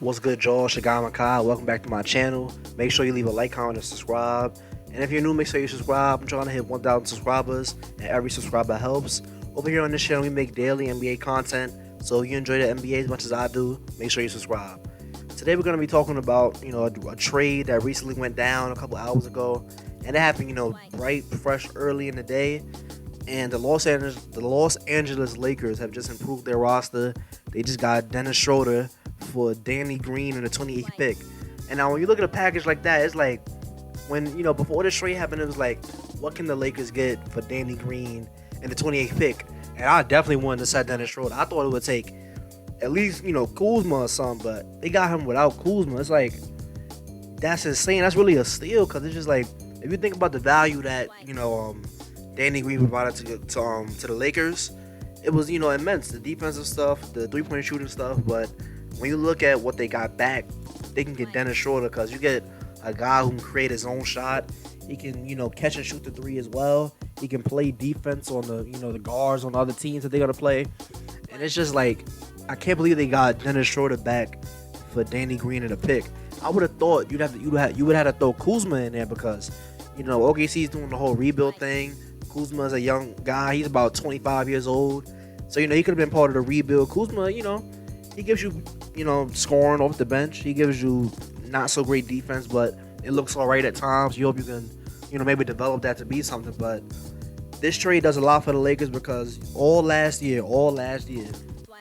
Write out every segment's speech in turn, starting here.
What's good, y'all? It's your guy Makai. Welcome back to my channel. Make sure you leave a like, comment, and subscribe. And if you're new, make sure you subscribe. I'm trying to hit 1,000 subscribers, and every subscriber helps. Over here on this channel, we make daily NBA content. So if you enjoy the NBA as much as I do, make sure you subscribe. Today we're going to be talking about, a trade that recently went down a couple hours ago, and it happened, bright, fresh, early in the day. And the Los Angeles Lakers have just improved their roster. They just got Dennis Schroder for Danny Green in the 28th pick. And now when you look at a package like that, it's like when, before this trade happened, it was like, what can the Lakers get for Danny Green in the 28th pick? And I definitely wanted to set Dennis Schroder. I thought it would take at least, Kuzma or something, but they got him without Kuzma. It's like, that's insane. That's really a steal, because it's just like, if you think about the value that, Danny Green provided to the Lakers, it was, immense. The defensive stuff, the three-point shooting stuff, but when you look at what they got back, they can get Dennis Schroder, because you get a guy who can create his own shot. He can, catch and shoot the three as well. He can play defense on the, the guards on the other teams that they're gonna play. And it's just like, I can't believe they got Dennis Schroder back for Danny Green in a pick. I would have thought you would have to throw Kuzma in there, because, OKC's doing the whole rebuild thing. Kuzma's a young guy. He's about 25 years old. So, he could have been part of the rebuild. Kuzma, he gives you, scoring off the bench. He gives you not so great defense, but it looks all right at times. You hope you can, maybe develop that to be something. But this trade does a lot for the Lakers, because all last year,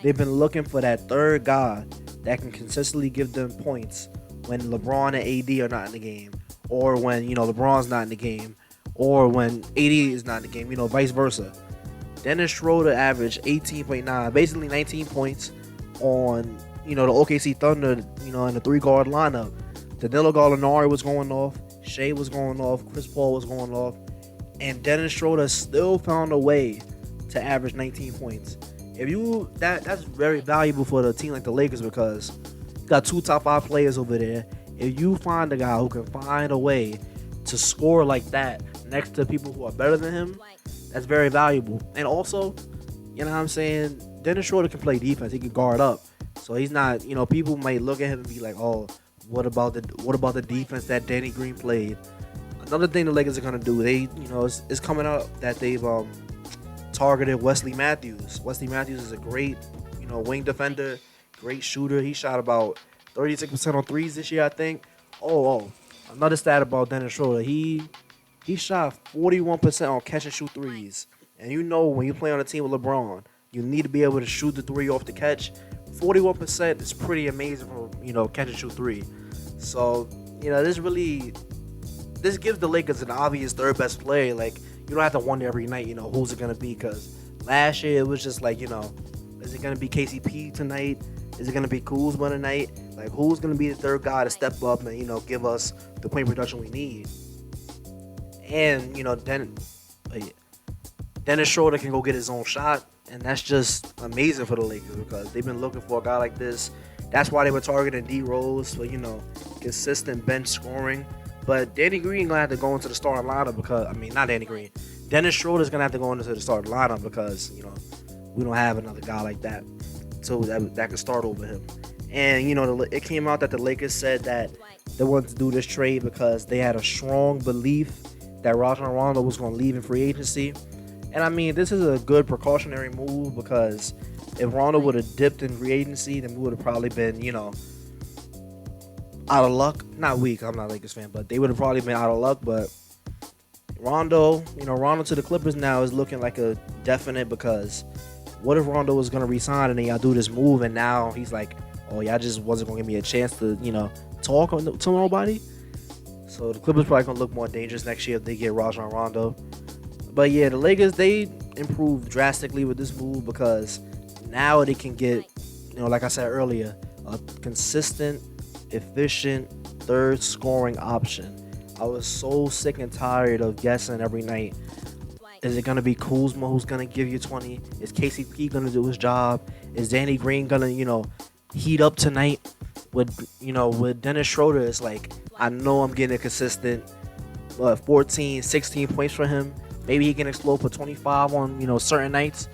they've been looking for that third guy that can consistently give them points when LeBron and AD are not in the game, or when, LeBron's not in the game, or when AD is not in the game, vice versa. Dennis Schroder averaged 18.9, basically 19 points on, the OKC Thunder, in the three-guard lineup. Danilo Gallinari was going off, Shea was going off, Chris Paul was going off, and Dennis Schroder still found a way to average 19 points. That's very valuable for a team like the Lakers, because you got two top 5 players over there. If you find a guy who can find a way to score like that next to people who are better than him, that's very valuable. And also, Dennis Schroder can play defense. He can guard up. So he's not, people might look at him and be like, oh, what about the defense that Danny Green played? Another thing the Lakers are gonna do, it's coming up that they've targeted Wesley Matthews. Wesley Matthews is a great, wing defender, great shooter. He shot about 36% on threes this year, I think. Oh, another stat about Dennis Schroder. He shot 41% on catch and shoot threes. And when you play on a team with LeBron, you need to be able to shoot the three off the catch. 41% is pretty amazing for, catch and shoot three. So, this gives the Lakers an obvious third best player. Like, you don't have to wonder every night, who's it going to be, because last year it was just like, is it going to be KCP tonight? Is it going to be Kuzma tonight? Like, who's going to be the third guy to step up and, give us the point production we need? And, Dennis Schroder can go get his own shot, and that's just amazing for the Lakers, because they've been looking for a guy like this. That's why they were targeting D Rose for, consistent bench scoring. But Danny Green gonna have to go into the starting lineup, because not Danny Green. Dennis Schroder's gonna have to go into the starting lineup, because we don't have another guy like that, so that can start over him. And it came out that the Lakers said that they wanted to do this trade because they had a strong belief that Rajon Rondo was gonna leave in free agency. And this is a good precautionary move, because if Rondo would have dipped in free agency, then we would have probably been, out of luck. Not weak, I'm not a Lakers fan, but they would have probably been out of luck. But Rondo to the Clippers now is looking like a definite, because what if Rondo was going to resign and then y'all do this move, and now he's like, oh, y'all just wasn't going to give me a chance to, talk to nobody? So the Clippers probably going to look more dangerous next year if they get Rajon Rondo. But yeah, the Lakers, they improved drastically with this move, because now they can get, like I said earlier, a consistent, efficient third scoring option. I was so sick and tired of guessing every night. Is it going to be Kuzma who's going to give you 20? Is KCP going to do his job? Is Danny Green going to, heat up tonight? With Dennis Schroder, it's like, I know I'm getting a consistent 14, 16 points for him. Maybe he can explode for 25 on, certain nights.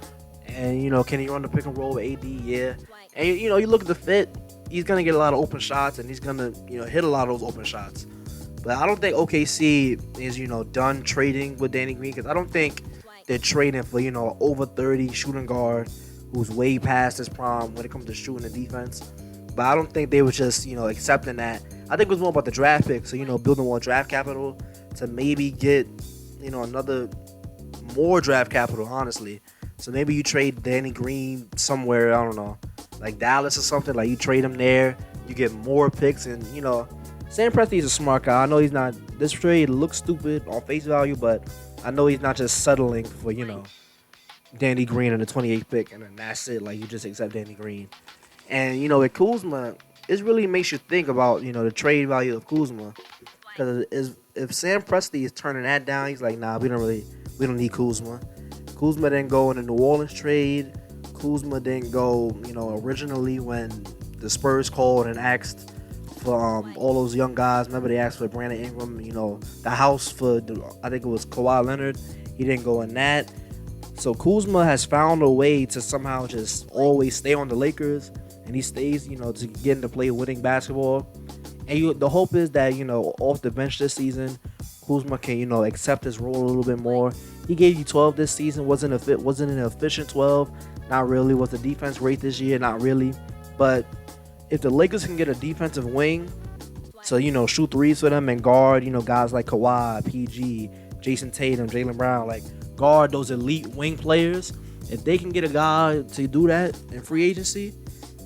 And, can he run the pick and roll with AD? Yeah. And, you look at the fit. he's gonna get a lot of open shots and he's gonna hit a lot of those open shots. But I don't think OKC is done trading with Danny Green, because I don't think they're trading for over 30 shooting guard who's way past his prime when it comes to shooting and defense. But I don't think they were just accepting that. I think it was more about the draft pick, so building more draft capital to maybe get another more draft capital, honestly. So maybe you trade Danny Green somewhere, I don't know, like Dallas or something. Like you trade him there, you get more picks, and Sam Presti's a smart guy. I know he's not. This trade looks stupid on face value, but I know he's not just settling for Danny Green and the 28th pick, and then that's it. Like you just accept Danny Green, and with Kuzma, it really makes you think about the trade value of Kuzma, because if Sam Presti is turning that down, he's like, nah, we don't need Kuzma. Kuzma didn't go in the New Orleans trade. Kuzma didn't go, originally when the Spurs called and asked for all those young guys. Remember they asked for Brandon Ingram, the house for, I think it was Kawhi Leonard. He didn't go in that. So Kuzma has found a way to somehow just always stay on the Lakers, and he stays, to get into play winning basketball. And the hope is that, off the bench this season, Kuzma can, accept his role a little bit more. He gave you 12 this season. Wasn't an efficient 12. Not really. Was the defense great this year? Not really. But if the Lakers can get a defensive wing, so shoot threes for them and guard, guys like Kawhi, PG, Jason Tatum, Jaylen Brown, like guard those elite wing players. If they can get a guy to do that in free agency,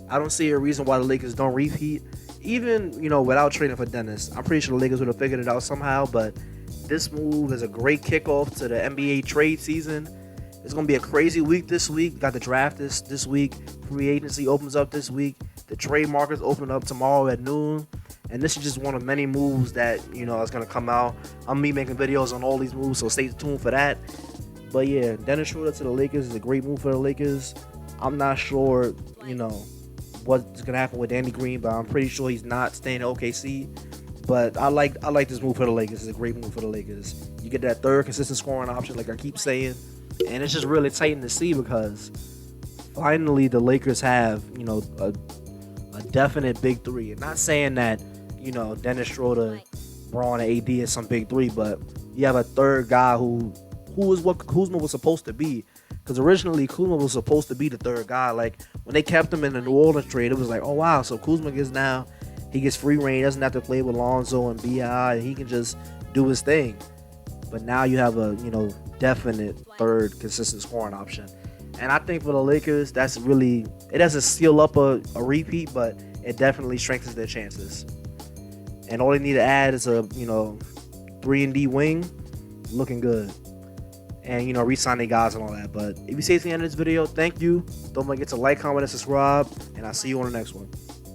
I don't see a reason why the Lakers don't repeat. Even without trading for Dennis, I'm pretty sure the Lakers would have figured it out somehow. But this move is a great kickoff to the NBA trade season. It's gonna be a crazy week this week. Got the draft this week. Free agency opens up this week. The trade markets open up tomorrow at noon. And this is just one of many moves that is gonna come out. I'm making videos on all these moves, so stay tuned for that. But yeah, Dennis Schroder to the Lakers is a great move for the Lakers. I'm not sure what's gonna happen with Danny Green, but I'm pretty sure he's not staying at OKC. But I like this move for the Lakers. It's a great move for the Lakers. You get that third consistent scoring option, like I keep saying, and it's just really exciting to see, because finally the Lakers have a definite big three. And not saying that Dennis Schroder, Braun, and AD is some big three, but you have a third guy who is what Kuzma was supposed to be. Because originally Kuzma was supposed to be the third guy. Like when they kept him in the New Orleans trade, it was like, oh wow, so Kuzma gets free reign, doesn't have to play with Lonzo and BI, and he can just do his thing. But now you have a definite third consistent scoring option. And I think for the Lakers, that's really, it doesn't seal up a repeat, but it definitely strengthens their chances. And all they need to add is a 3-and-D wing, looking good. And re-sign their guys and all that. But if you stay to the end of this video, thank you. Don't forget to like, comment, and subscribe, and I'll see you on the next one.